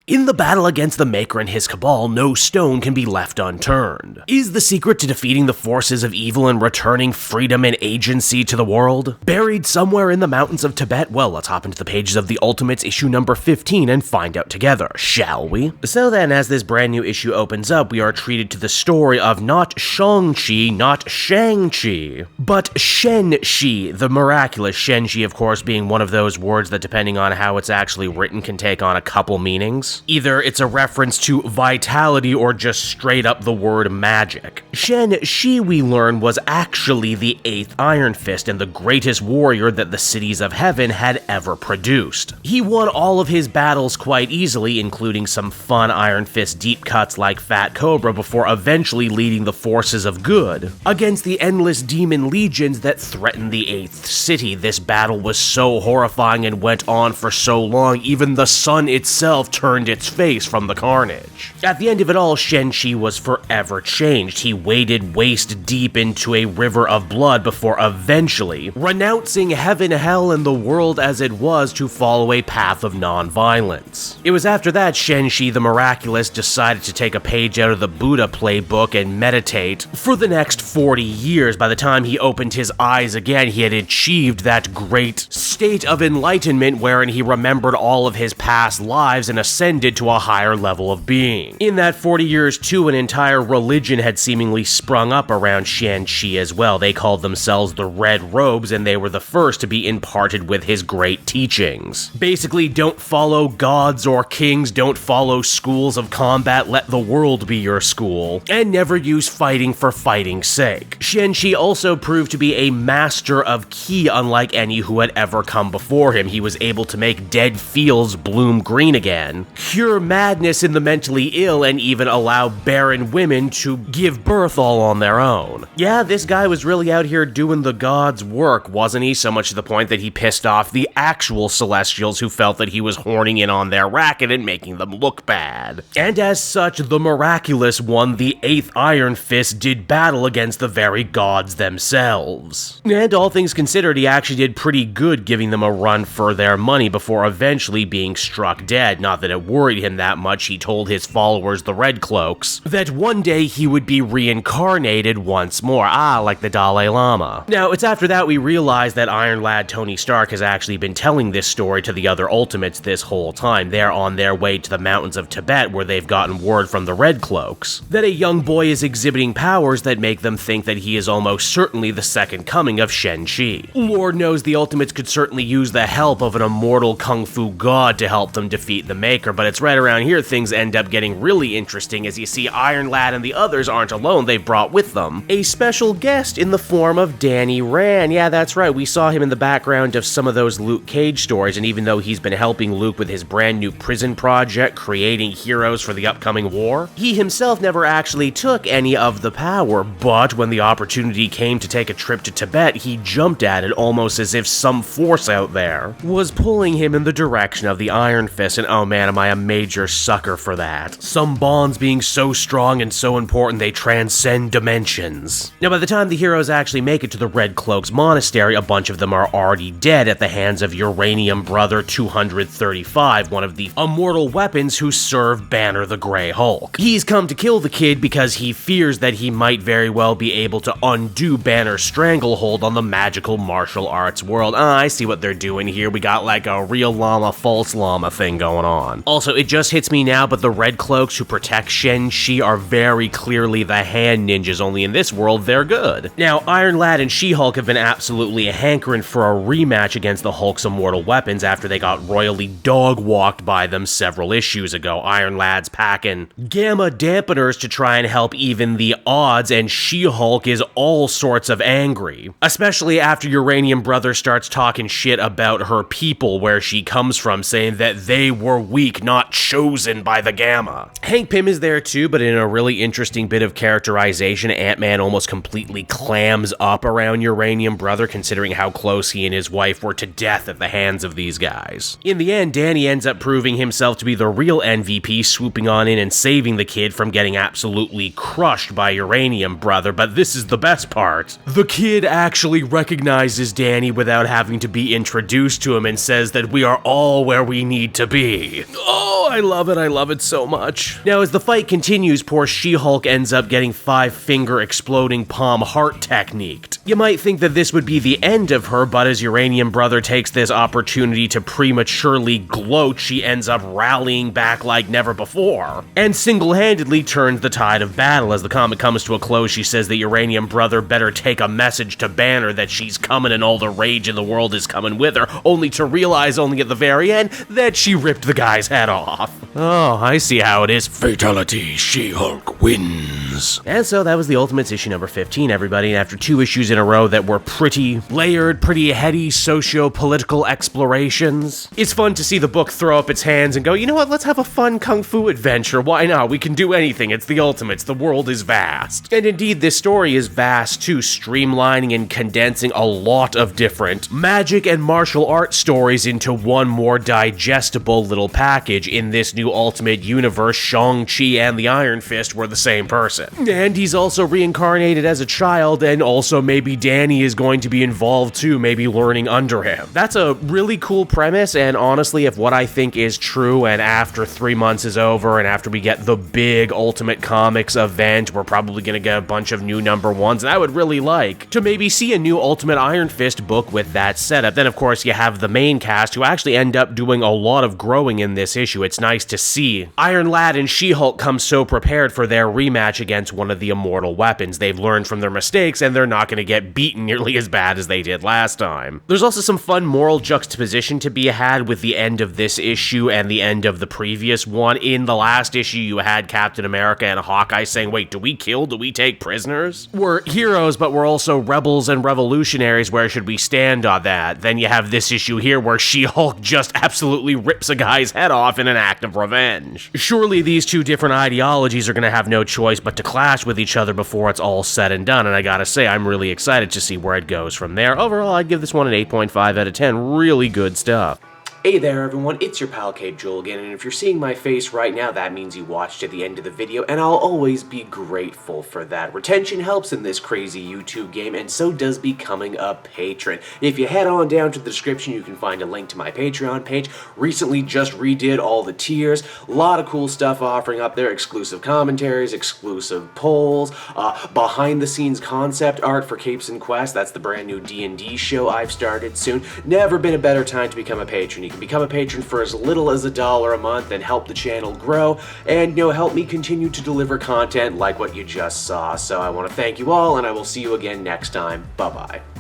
In the battle against the Maker and his cabal, no stone can be left unturned. Is the secret to defeating the forces of evil and returning freedom and agency to the world buried somewhere in the mountains of Tibet? Well, let's hop into the pages of the Ultimates issue number 15 and find out together, shall we? So then, as this brand new issue opens up, we are treated to the story of not SHANG-CHI, not SHANG-CHI, but Shenshi, the miraculous Shenshi, of course, being one of those words that, depending on how it's actually written, can take on a couple meanings. Either it's a reference to vitality or just straight up the word magic. Shen-Shi, we learn, was actually the 8th Iron Fist and the greatest warrior that the cities of heaven had ever produced. He won all of his battles quite easily, including some fun Iron Fist deep cuts like Fat Cobra, before eventually leading the forces of good against the endless demon legions that threatened the 8th city. This battle was so horrifying and went on for so long, even the sun itself turned its face from the carnage. At the end of it all, Shenshi was forever changed. He waded waist deep into a river of blood before eventually renouncing heaven, hell, and the world as it was to follow a path of non-violence. It was after that Shenshi the Miraculous decided to take a page out of the Buddha playbook and meditate for the next 40 years. By the time he opened his eyes again, he had achieved that great state of enlightenment wherein he remembered all of his past lives and ascended to a higher level of being. In that 40 years too, an entire religion had seemingly sprung up around Shen-Shi as well. They called themselves the Red Robes, and they were the first to be imparted with his great teachings. Basically, don't follow gods or kings, don't follow schools of combat, let the world be your school, and never use fighting for fighting's sake. Shen-Shi also proved to be a master of ki, unlike any who had ever come before him. He was able to make dead fields bloom green again, cure madness in the mentally ill, and even allow barren women to give birth all on their own. Yeah, this guy was really out here doing the gods' work, wasn't he? So much to the point that he pissed off the actual Celestials who felt that he was horning in on their racket and making them look bad. And as such, the Miraculous One, the 8th Iron Fist, did battle against the very gods themselves. And all things considered, he actually did pretty good, giving them a run for their money before eventually being struck dead. Not that it worried him that much. He told his followers, the Red Cloaks, that one day he would be reincarnated once more, like the Dalai Lama. Now, it's after that we realize that Iron Lad Tony Stark has actually been telling this story to the other Ultimates this whole time. They're on their way to the mountains of Tibet, where they've gotten word from the Red Cloaks that a young boy is exhibiting powers that make them think that he is almost certainly the second coming of Shen-Chi. Lord knows the Ultimates could certainly use the help of an immortal kung fu god to help them defeat the Maker, but it's right around here things end up getting really interesting, as you see Iron Lad and the others aren't alone. They've brought with them a special guest in the form of Danny Rand. Yeah, that's right, we saw him in the background of some of those Luke Cage stories, and even though he's been helping Luke with his brand new prison project, creating heroes for the upcoming war, he himself never actually took any of the power. But when the opportunity came to take a trip to Tibet, he jumped at it almost as if some force out there was pulling him in the direction of the Iron Fist, and oh man, am I a major sucker for that. Some bonds being so strong and so important they transcend dimensions. Now, by the time the heroes actually make it to the Red Cloaks monastery, a bunch of them are already dead at the hands of Uranium Brother 235, one of the immortal weapons who serve Banner the Grey Hulk. He's come to kill the kid because he fears that he might very well be able to undo Banner's stranglehold on the magical martial arts world. I see what they're doing here. We got like a real llama, false llama thing going on. Also, it just hits me now, but the Red Cloaks who protect Shen-Shi are very clearly the hand ninjas, only in this world they're good. Now, Iron Lad and She-Hulk have been absolutely hankering for a rematch against the Hulk's immortal weapons after they got royally dog-walked by them several issues ago. Iron Lad's packing gamma dampeners to try and help even the odds, and She-Hulk is all sorts of angry, especially after Uranium Brother starts talking shit about her people, where she comes from, saying that they were weak, not chosen by the Gamma. Hank Pym is there too, but in a really interesting bit of characterization, Ant-Man almost completely clams up around Uranium Brother, considering how close he and his wife were to death at the hands of these guys. In the end, Danny ends up proving himself to be the real MVP, swooping on in and saving the kid from getting absolutely crushed by Uranium Brother, but this is the best part. The kid actually recognizes Danny without having to be introduced to him and says that we are all where we need to be. Oh, I love it so much. Now, as the fight continues, poor She-Hulk ends up getting 5-finger exploding palm heart techniqued. You might think that this would be the end of her, but as Uranium Brother takes this opportunity to prematurely gloat, she ends up rallying back like never before, and single-handedly turns the tide of battle. As the comic comes to a close, she says that Uranium Brother better take a message to Banner that she's coming and all the rage in the world is coming with her, only to realize only at the very end that she ripped the guy's head off. Oh, I see how it is. Fatality, She-Hulk wins. And so that was the Ultimates issue number 15, everybody. And after 2 issues in a row that were pretty layered, pretty heady socio-political explorations, it's fun to see the book throw up its hands and go, you know what, let's have a fun kung fu adventure. Why not? We can do anything. It's the Ultimates. The world is vast. And indeed, this story is vast too, streamlining and condensing a lot of different magic and martial art stories into one more digestible little package. In this new Ultimate universe, Shang-Chi and the Iron Fist were the same person. And he's also reincarnated as a child, and also maybe Danny is going to be involved too, maybe learning under him. That's a really cool premise, and honestly, if what I think is true, and after 3 months is over, and after we get the big Ultimate Comics event, we're probably gonna get a bunch of new #1s, and I would really like to maybe see a new Ultimate Iron Fist book with that setup. Then, of course, you have the main cast who actually end up doing a lot of growing in this issue. It's nice to see Iron Lad and She-Hulk come so prepared for their rematch against one of the immortal weapons. They've learned from their mistakes, and they're not going to get beaten nearly as bad as they did last time. There's also some fun moral juxtaposition to be had with the end of this issue and the end of the previous one. In the last issue, you had Captain America and Hawkeye saying, wait, do we kill? Do we take prisoners? We're heroes, but we're also rebels and revolutionaries. Where should we stand on that? Then you have this issue here where She-Hulk just absolutely rips a guy's head off in an act of revenge. Surely these two different ideologies are going to have no choice but to clash with each other before it's all said and done, and I gotta say, I'm really excited to see where it goes from there. Overall, I'd give this one an 8.5 out of 10. Really good stuff. Hey there everyone, it's your pal Cape Joel again, and if you're seeing my face right now, that means you watched to the end of the video, and I'll always be grateful for that. Retention helps in this crazy YouTube game, and so does becoming a patron. If you head on down to the description, you can find a link to my Patreon page. Recently just redid all the tiers, a lot of cool stuff offering up there, exclusive commentaries, exclusive polls, behind the scenes concept art for Capes and Quest. That's the brand new D&D show I've started soon. Never been a better time to become a patron. You can become a patron for as little as $1 a month and help the channel grow and, help me continue to deliver content like what you just saw. So I want to thank you all, and I will see you again next time. Bye-bye.